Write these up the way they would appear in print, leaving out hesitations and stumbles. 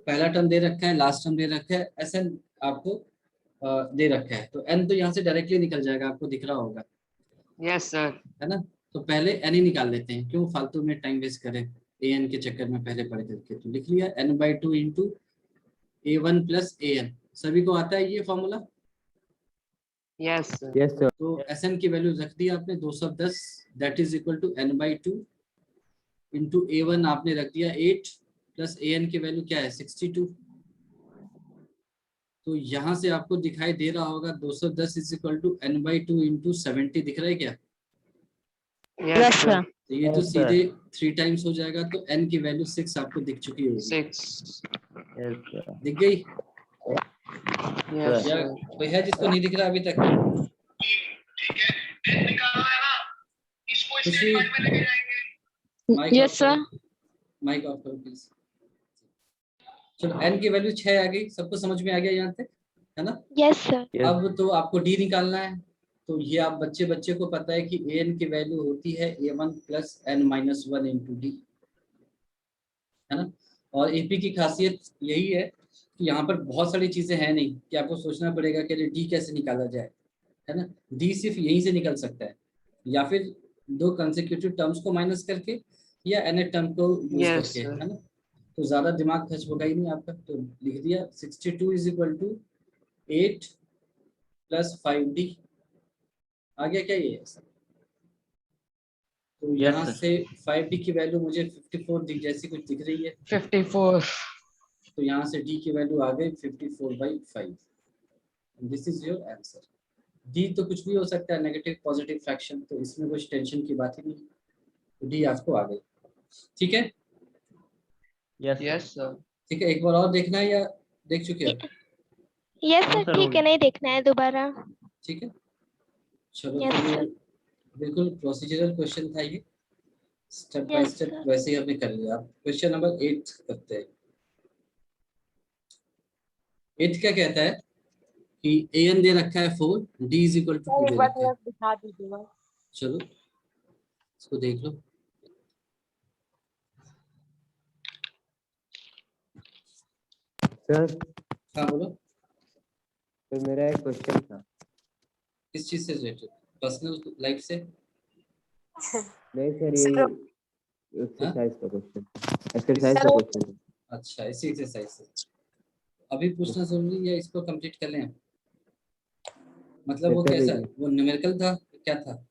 पहला टर्म दे रखा है, लास्ट टर्म दे रखा है, Sn आपको दे रखा है, तो n तो यहाँ से डायरेक्टली निकल जाएगा, आपको दिख रहा होगा। Yes sir. है ना, तो पहले n ही निकाल लेते हैं, क्यों फालतू में टाइम वेस्ट करें an के चक्कर में पहले पढ़ करके। तो लिख लिया n/2 into a1 plus an। सभी को आता है ये formula? Yes sir. Yes sir. तो Sn की वैल्यू रख दी आपने 210, that is equal to n/2 into a1 आपने रख दिया 8 प्लस an की वैल्यू क्या है 62। तो यहाँ से आपको दिखाई दे रहा होगा 210 is equal to n/2 into 70, दिख रहा है क्या? Yes sir. तो ये तो Yes, सीधे 3 टाइम्स हो जाएगा, तो n की वैल्यू 6 आपको दिख चुकी होगी। 6। Yes sir. दिख गई? यस या सर। कोई है जिसको नहीं दिख रहा अभी तक? खुशी, यस सर। माइक ऑफ करो प्लीज। चलो n की वैल्यू 6 आ गई, सबको समझ में आ गया यहाँ तक, है ना? Yes sir. अब तो आपको d निकालना है, तो ये आप बच्चे को पता है कि an की वैल्यू होती है a1 plus n-1 into D, है ना? और एपी की खासियत यही है कि यहाँ पर बहुत सारी चीजें हैं नहीं कि आपको सोचना पड़ेगा कि अरे डी कैसे निकाला जाए, है ना? डी सिर्फ यहीं से निकल सकता है, या फिर दो कंसेक्यूटिव टर्म्स को माइनस करके, या nth टर्म को यूज Yes, करके, sir. है ना? तो ज्यादा दिमाग खर्च होगा ही नहीं आपका, तो लिख दिया 62 is equal to 8 plus 5d। आ गया क्या ये ऐसा? तो Yes, यहाँ sir. से 5d की वैल्यू मुझे 54 जैसी कुछ दिख रही है, 54। तो यहाँ से d की वैल्यू आ गई 54/5। This is your answer. d तो कुछ भी हो सकता है, नेगेटिव पॉजिटिव फ्रैक्शन, तो इसमें कुछ टेंशन की बात ही नहीं, तो d आपको आ गई। ठीक है? Yes, sir. Yes sir. ठीक है, एक बार और देखना है या देख चुके हो? यस हाँ सर, सर, ठीक हो है, नहीं देखना है दोबारा। ठीक है, चलो Yes, तो ये sir. बिल्कुल प्रोसीजरल क्वेश्चन था ये, step by Yes, step sir. वैसे ही हमने कर लिया। अब क्वेश्चन नंबर 8 करते हैं। 8 क्या कहता है कि an दे रखा है 4, d इज इक्वल टू 2 दे रखा है। दिखा दीजिएगा। चलो इसको देख लो। सर, हाँ बोलो, तो मेरा एक क्वेश्चन था। किस चीज से रिलेटेड? पर्सनल लाइफ से? नहीं सर, ये एक्सरसाइज का क्वेश्चन, एक्सरसाइज का क्वेश्चन। अच्छा, इसी एक्सरसाइज से अभी पूछना जरूरी है, इसको कंप्लीट कर लें। मतलब वो कर कैसा, लीजिए। वो न्यूमेरिकल था क्या था?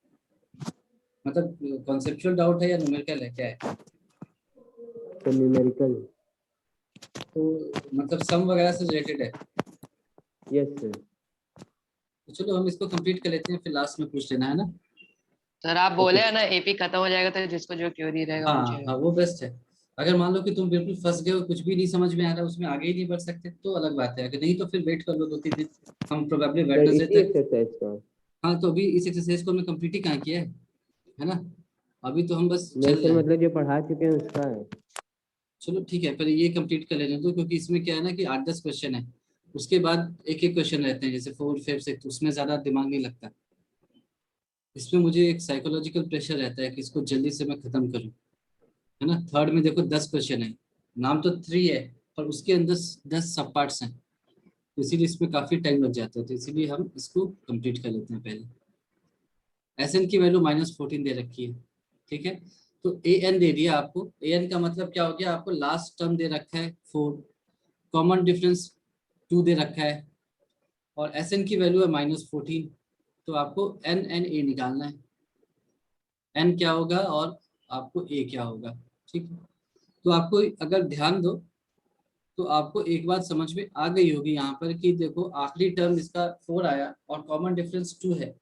मतलब कॉन्सेप्चुअल डाउट है या न्यूमेरिकल है, क्या है? तो न्यूमेरिकल। तो मतलब सम वगैरह से रिलेटेड है? Yes sir. तो चलो हम इसको कंप्लीट कर लेते हैं, फिर लास्ट में पूछ लेना, है ना? सर आप बोले है ना एपी खत्म हो जाएगा तो जिसको जो क्यूरी रहेगा हाँ पूछेगा। हाँ, वो बेस्ट है। अगर मान लो कि तुम बिल्कुल फंस गए हो, कुछ भी नहीं समझ में आ रहा, उसमें आगे ही नहीं बढ़ सकते, तो अलग बात है। अगर नहीं तो फिर वेट कर लो 2-3 दिन, हम प्रोबेबली सर वेडनेसडे इसी तक। एक्सरसाइज का। हाँ, तो अभी इस एक्सरसाइज को हमने कंप्लीट ही कहाँ किया है ना? अभी तो हम बस नहीं चल सर, रहे हैं। मतलब जो पढ़ा चुके हैं उसका है। चलो ठीक है, पहले ये कंप्लीट कर लेने दो, क्योंकि इसमें क्या है ना कि 8-10 क्वेश्चन है, उसके बाद एक एक क्वेश्चन रहते हैं, जैसे 4, 5, 6, उसमें ज्यादा दिमाग नहीं लगता। इसमें मुझे एक साइकोलॉजिकल प्रेशर रहता है कि इसको जल्दी से मैं खत्म करूं, है ना? थर्ड में देखो 10 क्वेश्चन है, नाम तो 3 है, पर उसके अंदर 10 सब पार्ट्स हैं, तो इसीलिए इसमें काफी टाइम लग जाता है, तो इसीलिए हम इसको कंप्लीट कर लेते हैं पहले। Sn की वैल्यू -14 दे रखी है, ठीक है? तो an दे दिया आपको। an का मतलब क्या हो गया, आपको लास्ट टर्म दे रखा है 4, कॉमन डिफरेंस 2 दे रखा है, और Sn की वैल्यू है -14, तो आपको n n a निकालना है। n क्या होगा और आपको a क्या होगा, ठीक है? तो आपको अगर ध्यान दो तो आपको एक बात समझ में आ गई होगी यहाँ पर कि देखो आखिरी टर्म इसका 4 आया और कॉमन डिफरेंस 2 है,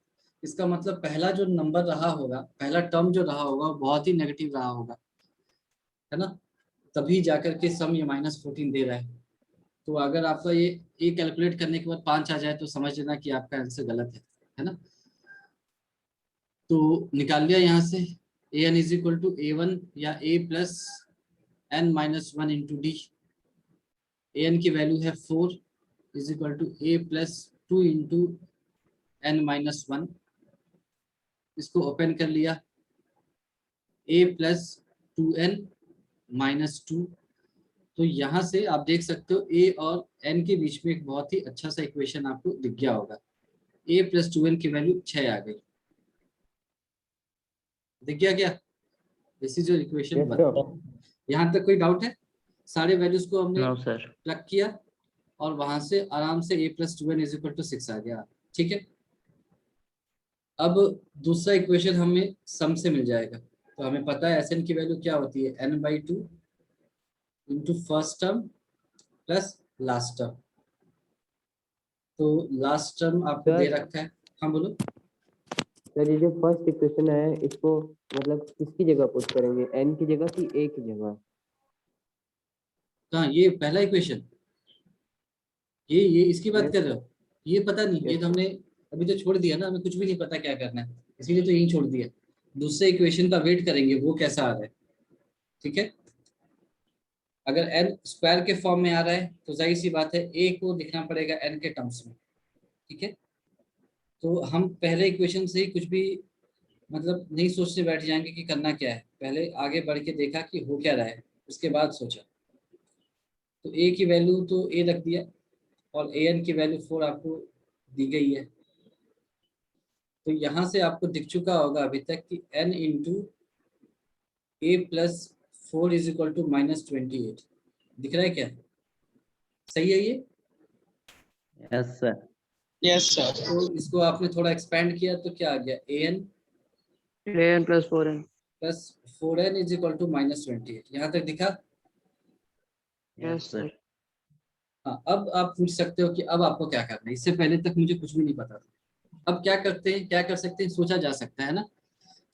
इसका मतलब पहला जो नंबर रहा होगा, पहला टर्म जो रहा होगा वो बहुत ही नेगेटिव रहा होगा, है ना? तभी जाकर के सम ये -14 दे रहा है। तो अगर आपका ये कैलकुलेट करने के बाद 5 आ जाए तो समझ लेना कि आपका आंसर गलत है ना? तो निकाल लिया यहाँ से an is equal to a1 या a plus n-1 into D. an की वैल्यू है 4 is equal to a plus 2 into n-1। इसको ओपन कर लिया, a प्लस 2n -2, तो तो यहाँ से आप देख सकते हो ए और एन के बीच में एक बहुत ही अच्छा सा इक्वेशन आपको दिख गया होगा। a प्लस 2n की वैल्यू 6 आ गई, दिख गया क्या? This is your equation yes 1। Sir. यहाँ तक कोई डाउट है? सारे वैल्यूज को हमने नो सर। प्लग किया और वहां से आराम से a plus 2n is equal to 6 आ गया। ठीक है, अब दूसरा इक्वेशन हमें सम से मिल जाएगा। तो हमें पता है Sn की वैल्यू क्या होती है, n/2 into first term plus last term. तो लास्ट टर्म आपको सर। दे रखा है। हाँ बोलो। सर ये जो फर्स्ट इक्वेशन है इसको मतलब किसकी जगह पुट करेंगे, n की जगह कि a की जगह? कहाँ ये पहला इक्वेशन? ये इसकी बात Yes. कर रहे हो? ये पता नहीं, ये Yes, तो हमने अभी तो छोड़ दिया ना, हमें कुछ भी नहीं पता क्या करना है, इसीलिए तो यही छोड़ दिया। दूसरे इक्वेशन का वेट करेंगे वो कैसा आ रहा है। ठीक है, अगर n स्क्वायर के फॉर्म में आ रहा है तो जाहिर सी बात है a को लिखना पड़ेगा n के टर्म्स में। ठीक है, तो हम पहले इक्वेशन से ही कुछ भी मतलब नहीं सोचते बैठ जाएंगे कि करना क्या है, पहले आगे बढ़ के देखा कि हो क्या रहा है, उसके बाद सोचा। तो a की वैल्यू तो a रख दिया और an की वैल्यू 4 आपको दी गई है। तो यहाँ से आपको दिख चुका होगा अभी तक कि n into a plus 4 is equal to -28। दिख रहा है क्या? सही है ये? Yes sir. Yes sir. तो इसको आपने थोड़ा एक्सपेंड किया तो क्या आ गया, an an plus 4n। Plus 4n is equal to -28। यहाँ तक दिखा? Yes sir. हाँ, अब आप पूछ सकते हो कि अब आपको क्या करना है, इससे पहले तक मुझे कुछ भी नहीं पता था। अब क्या करते हैं, क्या कर सकते हैं, सोचा जा सकता है ना।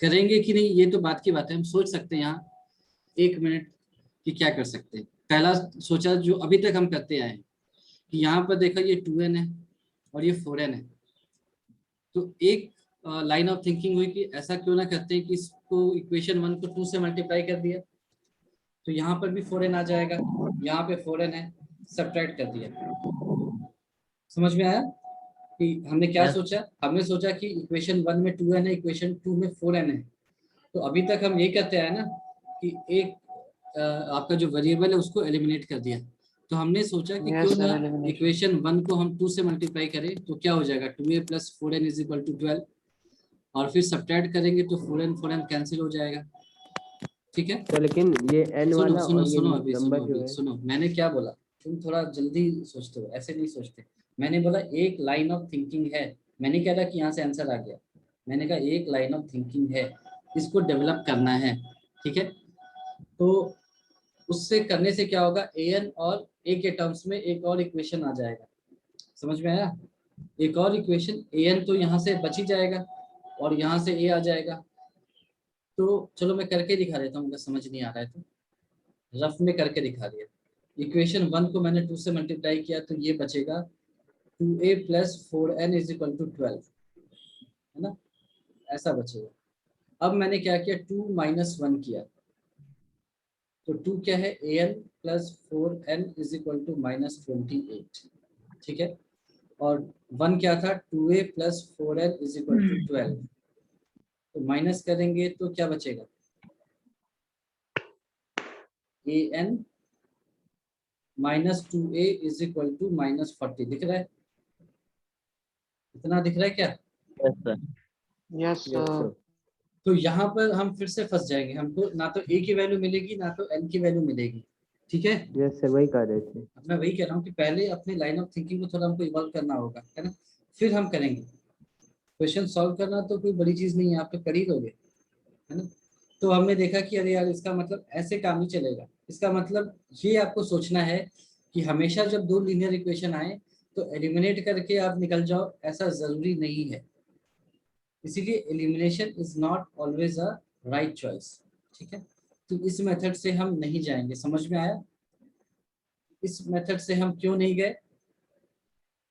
करेंगे कि नहीं ये तो बात की बात है, हम सोच सकते हैं यहाँ 1 मिनट कि क्या कर सकते हैं। पहला सोचा जो अभी तक हम करते आए हैं कि यहाँ पर देखा ये 2n है और ये 4n है। तो एक लाइन ऑफ थिंकिंग हुई कि ऐसा क्यों ना करते हैं कि इसको इक्वेशन 1 को 2 से मल्टीप्लाई कर दिया तो यहाँ पर भी 4n आ जाएगा, यहाँ पे 4n है, सब्ट्रैक्ट कर दिया। समझ में आया कि हमने क्या Yes. सोचा? हमने सोचा कि इक्वेशन 1 में 2n है, इक्वेशन 2 में 4n है। तो अभी तक हम ये करते आए ना कि एक आपका जो वेरिएबल है उसको एलिमिनेट कर दिया। तो हमने सोचा कि Yes, क्यों sir, ना elimination. इक्वेशन 1 को हम 2 से मल्टीप्लाई करें तो क्या हो जाएगा, 2a plus 4n is equal to 12 और फिर सब्ट्रैक्ट करेंगे तो 4n कैंसिल हो जाएगा। ठीक है, तो लेकिन ये n सुनो वाला सुनो और ये सुनो अभी नंबर जो है। सुनो मैंने क्या बोला, तुम थोड़ा जल्दी सोचते हो, ऐसे नहीं सोचते। मैंने बोला एक लाइन ऑफ थिंकिंग है, मैंने कह रहा कि यहाँ से आंसर आ गया। मैंने कहा एक लाइन ऑफ थिंकिंग है, इसको डेवलप करना है। ठीक है, तो उससे करने से क्या होगा, an और a के टर्म्स में एक और इक्वेशन आ जाएगा। समझ में आया? एक और इक्वेशन an तो यहाँ से बच ही जाएगा और यहाँ से a आ जाएगा। तो चलो मैं करके दिखा देता हूँ, अगर समझ नहीं आ रहा है तो रफ में करके दिखा दिया। इक्वेशन 1 को मैंने 2 से मल्टीप्लाई किया तो ये बचेगा 2a plus 4n is equal to 12, है ना, ऐसा बचेगा। अब मैंने क्या किया, 2 माइनस 1 किया तो 2 क्या है, an plus 4n is equal to -28। ठीक है, और 1 क्या था, 2a plus 4n is equal to 12। तो माइनस करेंगे तो क्या बचेगा, an minus 2a is equal to -40। दिख रहा है? इतना दिख रहा है क्या? Yes sir. Yes, Yes, sir. sir. तो यहाँ पर हम फिर से फंस जाएंगे, हमको ना तो a की वैल्यू मिलेगी ना तो n की वैल्यू मिलेगी। ठीक है, यस सर, वही कह रहे थे। अब मैं वही कह रहा हूँ कि पहले अपनी लाइन ऑफ थिंकिंग को थोड़ा हमको इवॉल्व करना होगा, है ना, फिर हम करेंगे। क्वेश्चन सॉल्व करना तो कोई बड़ी चीज नहीं है, आप तो कर ही लोगे, है ना। तो हमने देखा कि अरे यार इसका मतलब ऐसे काम नहीं चलेगा। इसका मतलब ये आपको सोचना है कि हमेशा जब दो लीनियर इक्वेशन आए तो एलिमिनेट करके आप निकल जाओ, ऐसा जरूरी नहीं है। इसीलिए elimination is not always a right choice. ठीक है, तो इस मेथड से हम नहीं जाएंगे। समझ में आया? इस मेथड से हम क्यों नहीं गए,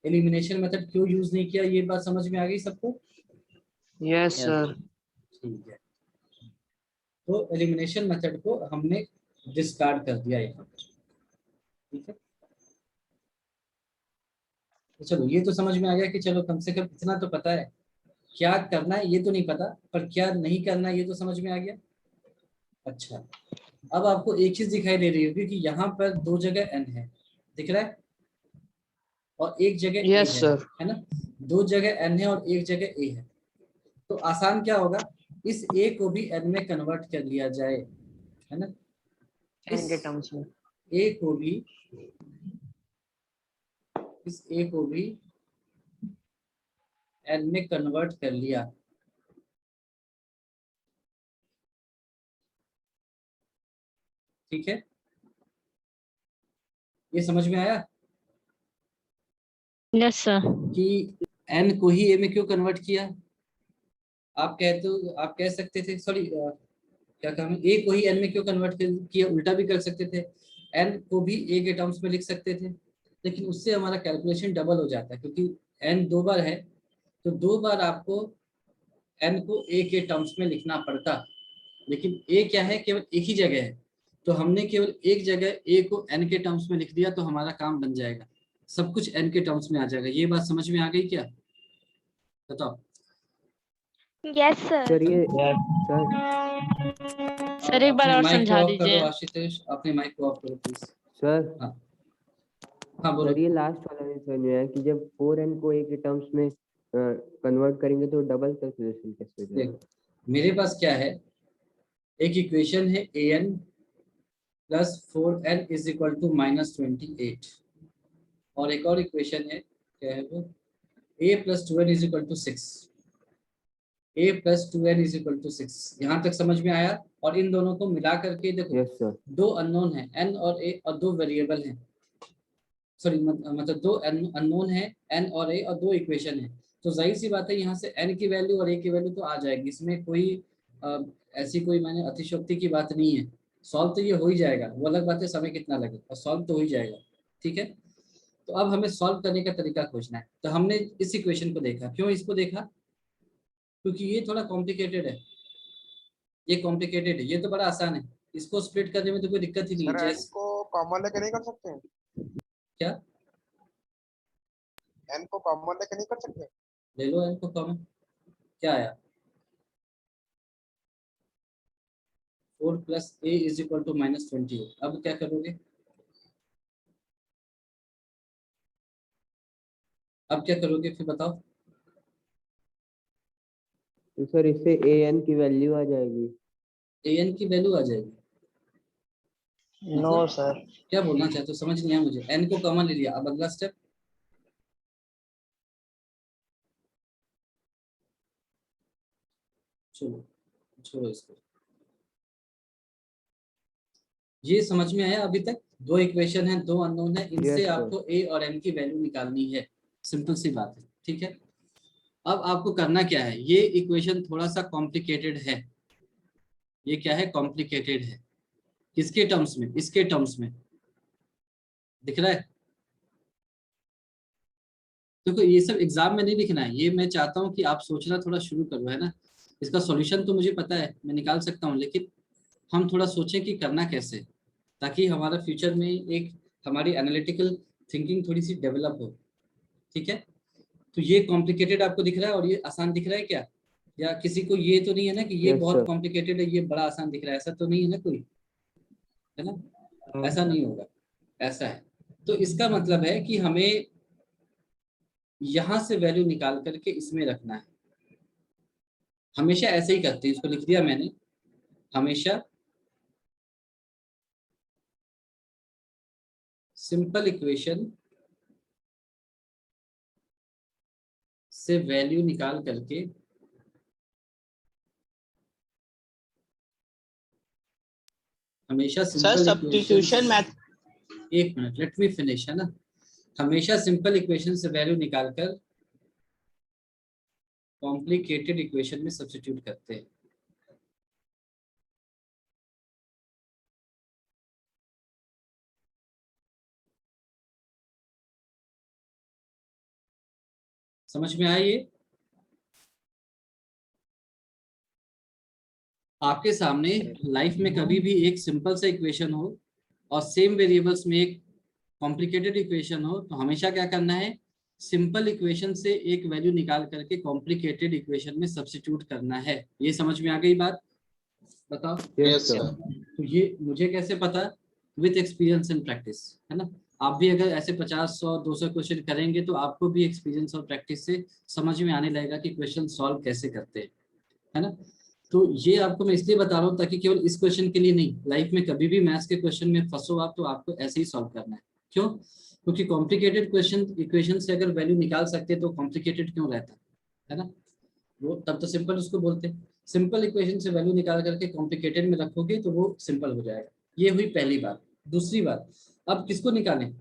एलिमिनेशन मेथड क्यों यूज नहीं किया, ये बात समझ में आ गई सबको? Yes, sir. ठीक है, तो एलिमिनेशन मेथड को हमने डिस्कार्ड कर दिया यहाँ पर। ठीक है, तो चलो ये तो समझ में आ गया कि चलो कम से कम इतना तो पता है, क्या करना है ये तो नहीं पता, पर क्या नहीं करना है ये तो समझ में आ गया। अच्छा, अब आपको एक चीज दिखाई दे रही होगी कि यहाँ पर दो जगह n है, दिख रहा है, और एक जगह a यस सर। है ना, दो जगह n है और एक जगह a है। तो आसान क्या होगा, इस a को भी n में कन्वर्ट कर लिया जाए, है ना, n के टर्म्स में। a को भी, इस a को भी n में कन्वर्ट कर लिया। ठीक है, ये समझ में आया यस सर। कि n को ही a में क्यों कन्वर्ट किया। आप कहते हो, आप कह सकते थे, सॉरी क्या कहा मैं, a को ही n में क्यों कन्वर्ट किया, उल्टा भी कर सकते थे, n को भी a के टर्म्स में लिख सकते थे, लेकिन उससे हमारा कैलकुलेशन डबल हो जाता है, क्योंकि n दो बार है तो दो बार आपको n को a के टर्म्स में लिखना पड़ता, लेकिन a क्या है, केवल एक ही जगह है, तो हमने केवल एक जगह a को n के टर्म्स में लिख दिया तो हमारा काम बन जाएगा, सब कुछ n के टर्म्स में आ जाएगा। ये बात समझ में आ गई क्या, बताओ। Yes sir. सर ये सर एक बार और माइक को समझा ऑफ करो दीजिए। आशीष, अपने माइक को ऑफ करो प्लीज। सर हाँ हाँ बोलो। सर ये लास्ट वाला नहीं समझ में आया कि जब 4n को a के टर्म्स में कन्वर्ट करेंगे तो डबल कैलकुलेशन कैसे हो जाएगा। मेरे पास क्या है, एक इक्वेशन है an plus 4n is equal to -28, और एक और इक्वेशन है, क्या है वो, a plus 2n is equal to 6, a plus 2n is equal to 6। यहाँ तक समझ में आया, और इन दोनों को मिला करके देखो, यस सर। दो अननोन है n और a, और दो वेरिएबल हैं, सॉरी मतलब दो अननोन है n और a, और दो इक्वेशन है, तो जाहिर सी बात है यहाँ से n की वैल्यू और a की वैल्यू तो आ जाएगी, इसमें कोई ऐसी कोई मैंने अतिशयोक्ति की बात नहीं है, सॉल्व तो ये हो ही जाएगा, वो अलग बात है समय कितना लगे, और सॉल्व तो हो ही जाएगा। ठीक है, तो अब हमें सॉल्व करने का तरीका खोजना है, तो हमने इस इक्वेशन को देखा, क्यों इसको देखा, क्योंकि ये थोड़ा कॉम्प्लिकेटेड है, ये कॉम्प्लिकेटेड है, ये तो बड़ा आसान है, इसको स्प्लिट करने में तो कोई दिक्कत ही नहीं है। सर n जैसे को कॉमन लेके नहीं कर सकते हैं? क्या, n को कॉमन लेके नहीं कर सकते? ले लो n को कॉमन, क्या आया, 4 plus a is equal to -28। अब क्या करोगे, अब क्या करोगे फिर बताओ। तो सर इससे an की वैल्यू आ जाएगी। an की वैल्यू आ जाएगी, नो मतलब सर। क्या बोलना चाहते हो, समझ नहीं आया मुझे। n को कॉमन ले लिया, अब अगला स्टेप, चलो छोड़ो इसको। ये समझ में आया अभी तक, दो इक्वेशन है, दो अननोन है, इनसे Yes, sir. आपको a और n की वैल्यू निकालनी है, सिंपल सी बात है। ठीक है, अब आपको करना क्या है, ये इक्वेशन थोड़ा सा कॉम्प्लिकेटेड है, ये क्या है, कॉम्प्लिकेटेड है, किसके टर्म्स में, इसके टर्म्स में, दिख रहा है। देखो ये सब एग्जाम में नहीं लिखना है, ये मैं चाहता हूँ कि आप सोचना थोड़ा शुरू करो, है ना। इसका सॉल्यूशन तो मुझे पता है, मैं निकाल सकता हूँ, लेकिन हम थोड़ा सोचें कि करना कैसे, ताकि हमारा फ्यूचर में एक हमारी एनालिटिकल थिंकिंग थोड़ी सी डेवलप हो। ठीक है, तो ये कॉम्प्लिकेटेड आपको दिख रहा है और ये आसान दिख रहा है क्या, या किसी को ये तो नहीं है ना कि ये Yes, बहुत sir. कॉम्प्लिकेटेड है ये बड़ा आसान दिख रहा है, ऐसा तो नहीं है ना कोई, है ना, ऐसा नहीं होगा, ऐसा है। तो इसका मतलब है कि हमें यहां से वैल्यू निकाल करके इसमें रखना है, हमेशा ऐसे ही करते हैं, इसको लिख दिया मैंने, हमेशा सिंपल इक्वेशन से वैल्यू निकाल करके हमेशा sir simple substitution equation, math. एक मिनट लेट मी फिनिश, है ना, हमेशा सिंपल इक्वेशन से वैल्यू निकालकर कॉम्प्लिकेटेड इक्वेशन में सब्स्टिट्यूट करते हैं। समझ में आया ये, आपके सामने लाइफ में कभी भी एक सिंपल सा इक्वेशन हो और सेम वेरिएबल्स में एक कॉम्प्लिकेटेड इक्वेशन हो, तो हमेशा क्या करना है, सिंपल इक्वेशन से एक वैल्यू निकाल करके कॉम्प्लिकेटेड इक्वेशन में सब्स्टिट्यूट करना है। ये समझ में आ गई बात। बताओ। Yes sir. तो ये मुझे कैसे पता? विथ एक्सपीरियंस एंड प्रैक्टिस, है ना। आप भी अगर ऐसे 50, 100, 200 क्वेश्चन करेंगे तो आपको भी एक्सपीरियंस और प्रैक्टिस से समझ में आने लगेगा कि क्वेश्चन सॉल्व कैसे करते हैं, है ना। तो ये आपको मैं इसलिए बता रहा हूँ ताकि केवल इस क्वेश्चन के लिए नहीं, लाइफ में कभी भी मैथ्स के क्वेश्चन में फंसो आप तो आपको ऐसे ही सॉल्व करना है। क्यों? क्योंकि कॉम्प्लिकेटेड क्वेश्चन इक्वेशन से अगर वैल्यू निकाल सकते तो कॉम्प्लिकेटेड क्यों रहता है ना। वो तब तो सिंपल उसको बोलते हैं। सिंपल इक्वेशन से वैल्यू निकाल करके कॉम्प्लिकेटेड में रखोगे तो वो सिंपल हो जाएगा। ये हुई पहली बात। दूसरी बात, अब किसको निकालें?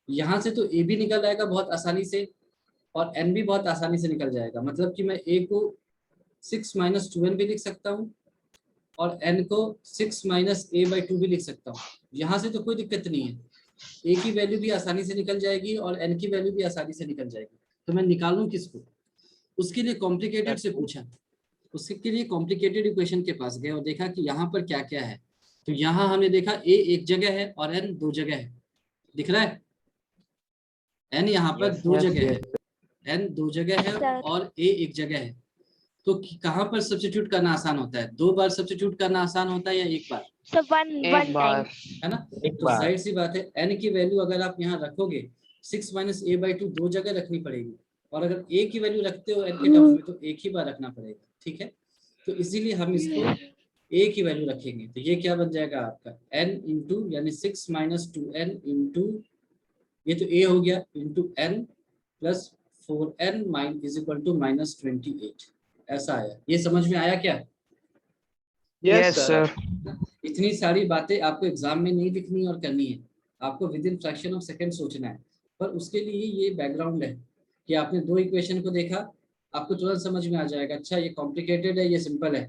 यहाँ से तो ए भी निकल आएगा बहुत आसानी से और एन भी बहुत आसानी से निकल जाएगा। मतलब कि मैं ए को 6 माइनस 2n भी लिख सकता हूँ और n को 6 माइनस a/2 भी लिख सकता हूँ। यहाँ से तो कोई दिक्कत नहीं है, a की वैल्यू भी आसानी से निकल जाएगी और n की वैल्यू भी आसानी से निकल जाएगी। तो मैं निकालूं किसको? उसके लिए कॉम्प्लिकेटेड से पूछा, उसके लिए कॉम्प्लिकेटेड इक्वेशन के पास गए और देखा कि यहाँ पर क्या क्या है। तो यहाँ हमने देखा a एक जगह है और n दो जगह है। दिख रहा है? n यहाँ पर दो जगह है, n दो जगह है Sir. और a एक जगह है। तो कहाँ पर सब्स्टिट्यूट करना आसान होता है? 2 बार सब्स्टिट्यूट करना आसान होता है या एक बार? So one एक बार। time. है ना। तो जाहिर सी बात है n की वैल्यू अगर आप यहाँ रखोगे 6 माइनस a/2 दो जगह रखनी पड़ेगी और अगर a की वैल्यू रखते हो n के टर्म्स में तो एक ही बार रखना पड़ेगा। ठीक है, तो इसीलिए हम इसको a की वैल्यू रखेंगे। तो ये क्या बन जाएगा आपका n इंटू यानी 6 माइनस 2n इंटू ये तो a हो गया into n plus 4n is equal to minus 28। ऐसा आया। ये समझ में आया क्या? Yes sir. इतनी सारी बातें आपको एग्जाम में नहीं लिखनी और करनी है, आपको with in fraction of second सोचना है। पर उसके लिए ये बैकग्राउंड है कि आपने दो इक्वेशन को देखा, आपको तुरंत समझ में आ जाएगा अच्छा ये कॉम्प्लिकेटेड है ये सिंपल है।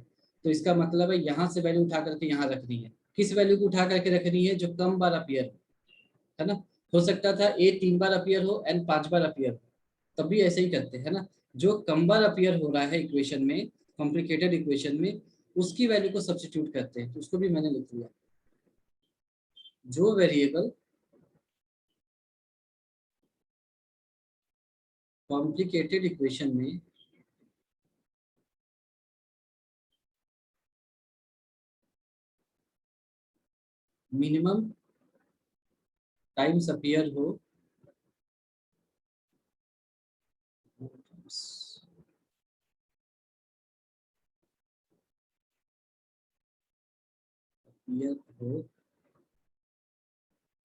तो इसका मतलब है यहाँ से वैल्यू उठा करके यहाँ रखनी है। किस वैल्यू को उठा करके रखनी है? जो कम बार अपीयर है ना। हो सकता था ए 3 बार अपीयर हो एन 5 बार अपीयर हो, तब भी ऐसे ही करते हैं ना। जो कम बार अपीयर हो रहा है इक्वेशन में, कॉम्प्लिकेटेड इक्वेशन में, उसकी वैल्यू को सब्स्टिट्यूट करते हैं। तो उसको भी मैंने लिख लिया। जो वेरिएबल कॉम्प्लिकेटेड इक्वेशन में मिनिमम टाइम्स अपीयर हो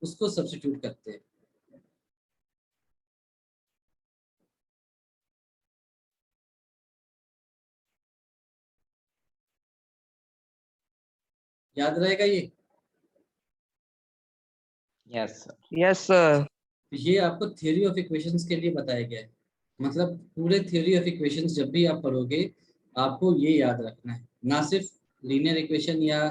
उसको सब्स्टिट्यूट करते हैं। याद रहेगा ये? Yes, sir. Yes sir. ये आपको थ्योरी ऑफ इक्वेशंस के लिए बताया गया है। मतलब पूरे थ्योरी ऑफ इक्वेशंस जब भी आप पढ़ोगे आपको ये याद रखना है, ना सिर्फ लीनियर इक्वेशन या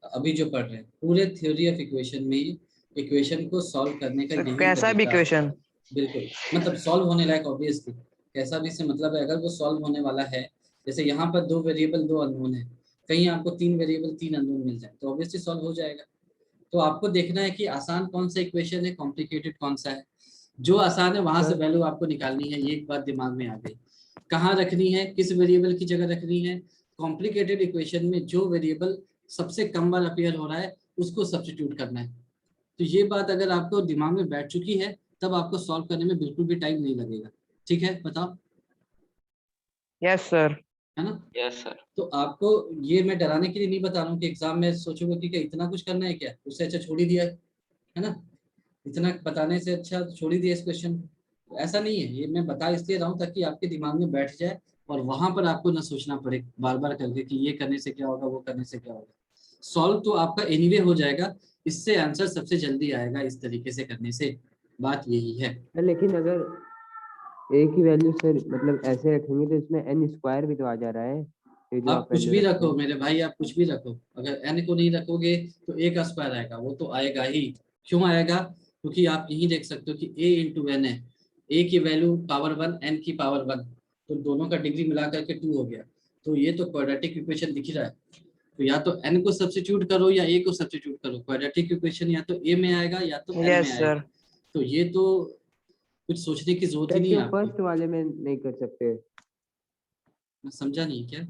अभी जो पढ़ रहे हैं, पूरे थ्योरी ऑफ इक्वेशन में इक्वेशन को सॉल्व करने का यही कैसा भी तरीका है। क्वेश्चन। बिल्कुल, मतलब सॉल्व होने लायक ऑब्वियसली। कैसा भी से मतलब है अगर वो सॉल्व होने वाला है, जैसे यहाँ पर 2 वेरिएबल 2 अननोन है, कहीं आपको 3 वेरिएबल 3 अननोन मिल जाए तो ऑब्वियसली सॉल्व हो जाएगा। तो आपको देखना है कि आसान कौन सा इक्वेशन है, कॉम्प्लिकेटेड कौन सा है। जो आसान है वहां से वैल्यू आपको निकालनी है। ये एक बात दिमाग में आ गई। कहाँ रखनी है, किस वेरिएबल की जगह रखनी है? कॉम्प्लिकेटेड इक्वेशन में जो वेरिएबल सबसे कम बार अपीयर हो रहा है उसको सब्स्टिट्यूट करना है। तो ये बात अगर आपको दिमाग में बैठ चुकी है तब आपको सॉल्व करने में बिल्कुल भी टाइम नहीं लगेगा। ठीक है, बताओ। Yes sir. है ना। Yes, sir. तो आपको ये मैं डराने के लिए नहीं बता रहा हूँ कि एग्जाम में सोचोगे कि क्या इतना कुछ करना है क्या, उससे अच्छा छोड़ ही दिया है ना। इतना बताने से अच्छा छोड़ ही दिया इस क्वेश्चन को। ऐसा नहीं है, ये मैं बता इसलिए रहा हूँ ताकि आपके दिमाग में बैठ जाए और वहां पर आपको ना सोचना पड़े बार बार करके कि ये करने से क्या होगा वो करने से क्या होगा। सॉल्व तो आपका एनीवे हो जाएगा, इससे आंसर सबसे जल्दी आएगा इस तरीके से करने से। बात यही है। लेकिन अगर ए की वैल्यू सर मतलब ऐसे रखेंगे तो इसमें एन स्क्वायर भी तो आ जा रहा है। ये जो आप कुछ value भी रखते रखो हैं। मेरे भाई, आप कुछ भी रखो, अगर एन को नहीं रखोगे तो ए का स्क्वायर आएगा, वो तो आएगा ही। क्यों आएगा? क्योंकि आप यही देख सकते हो कि ए इंटू एन है, ए की वैल्यू पावर 1 एन की पावर 1, तो दोनों का डिग्री मिला करके 2 हो गया। तो ये तो क्वाड्रेटिक इक्वेशन दिख रहा है। तो या तो n को सब्स्टिट्यूट करो या a को सब्स्टिट्यूट करो। क्वाड्रेटिक इक्वेशन या तो a में आएगा या तो n में यस आएगा। सर। तो ये तो कुछ सोचने की जरूरत ही नहीं है क्यों आपको। फर्स्ट वाले में नहीं कर सकते? मैं समझा नहीं क्या?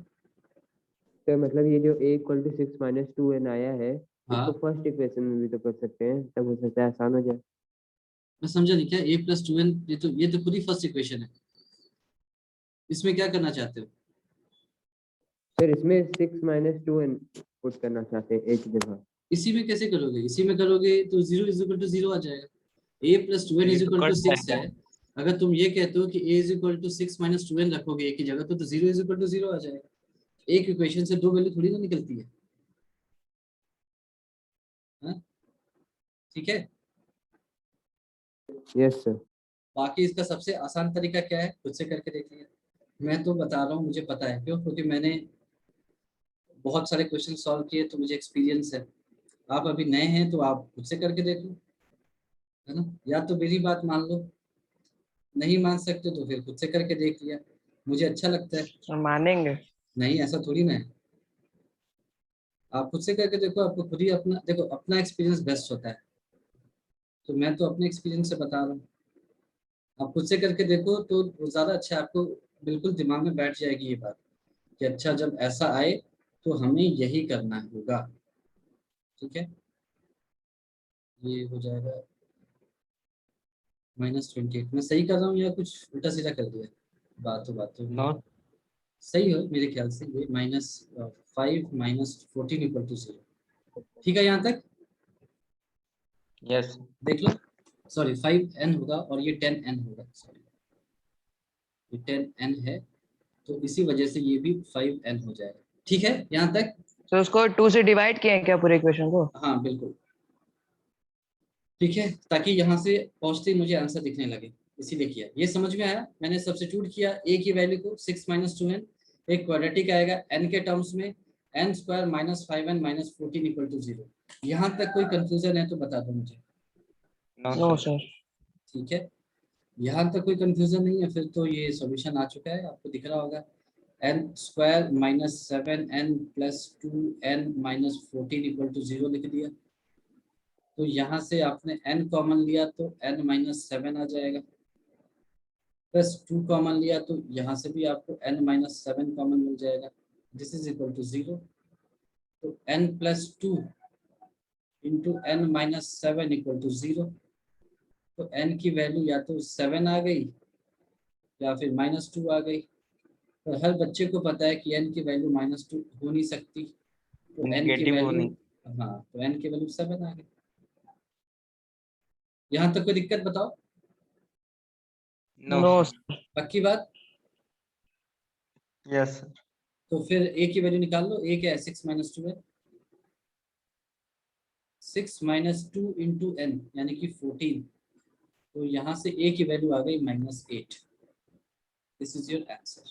तो मतलब ये जो a equal to 6 minus 2n आया है, हाँ इसको फर्स्ट इक्वेशन में भी तो कर सकते हैं, तब हो सकता है आसान हो जाए। मैं समझा नहीं, क्या a+2n, ये तो पूरी फर्स्ट इक्वेशन है, इसमें क्या करना चाहते हो? फिर इसमें 6 माइनस 2n पुट करना चाहते हैं एक जगह। इसी में कैसे करोगे? इसी में करोगे तो 0 इज इक्वल टू 0 आ जाएगा। a+2n इज इक्वल टू 6 है। अगर तुम ये कहते हो कि a is equal to 6 minus 2n रखोगे एक ही जगह तो 0 इज इक्वल टू 0 आ जाएगा। एक इक्वेशन से दो वैल्यू थोड़ी ना निकलती है। हाँ? ठीक है। Yes sir. बाकी इसका सबसे आसान तरीका क्या है, खुद से करके देख लिया। मैं तो बता रहा हूँ, मुझे पता है। क्यों? क्योंकि मैंने बहुत सारे क्वेश्चन सॉल्व किए तो मुझे एक्सपीरियंस है। आप अभी नए हैं तो आप खुद से करके देख लो, है ना। या तो मेरी बात मान लो, नहीं मान सकते तो फिर खुद से करके देख लिया, मुझे अच्छा लगता है। मानेंगे। नहीं, ऐसा थोड़ी ना है। आप खुद से करके देखो, आपको खुद ही अपना देखो, अपना एक्सपीरियंस बेस्ट होता है। तो मैं तो अपने एक्सपीरियंस से बता रहा हूँ, आप खुद से करके देखो तो वो ज़्यादा अच्छा है। आपको बिल्कुल दिमाग में बैठ जाएगी ये बात कि अच्छा जब ऐसा आए तो हमें यही करना होगा। ठीक है, ये हो जाएगा -28। मैं सही कर रहा हूँ या कुछ उल्टा सीधा कर दिया? बातों No. सही हो मेरे ख्याल से। ये -5 माइनस 14 इक्वल टू 0। ठीक है यहाँ तक Yes. देख लो। सॉरी 5n होगा और ये 10n होगा। सॉरी ये 10n है तो इसी वजह से ये भी 5n हो जाएगा। ठीक है यहाँ तक? तो उसको 2 से डिवाइड किए क्या पूरे इक्वेशन को? हाँ बिल्कुल। ठीक है, ताकि यहाँ से पहुँचते ही मुझे आंसर दिखने लगे, इसीलिए किया। ये समझ में आया? मैंने सब्स्टिट्यूट किया a की वैल्यू को 6 माइनस 2n, एक क्वाड्रेटिक आएगा n के टर्म्स में, n square minus 5n minus 14 equal to 0। यहाँ तक कोई कंफ्यूजन है तो बता दो मुझे। No, no sir. सर। ठीक है, यहाँ तक कोई कंफ्यूजन नहीं है, फिर तो ये सॉल्यूशन आ चुका है, आपको दिख रहा होगा। n square minus 7n plus 2n minus 14 equal to 0 लिख दिया। तो यहाँ से आपने n कॉमन लिया तो n माइनस 7 आ जाएगा, प्लस 2 कॉमन लिया तो यहाँ से भी आपको n माइनस 7 कॉमन मिल जाएगा। This is equal to 0। तो n plus 2 into n minus 7 equal to 0। तो n की वैल्यू या तो 7 आ गई या फिर -2 आ गई। तो हर बच्चे को पता है कि n की वैल्यू -2 हो नहीं सकती। तो n की Negative वैल्यू, होनी। हाँ तो n की वैल्यू 7 आ गई। यहाँ तक कोई दिक्कत बताओ? No, no sir. पक्की बात? Yes, sir. तो फिर a की वैल्यू निकाल लो। a क्या है? 6 माइनस 2 है। 6 माइनस 2 इंटू n यानी कि 14। तो यहाँ से a की वैल्यू आ गई -8। This is your answer.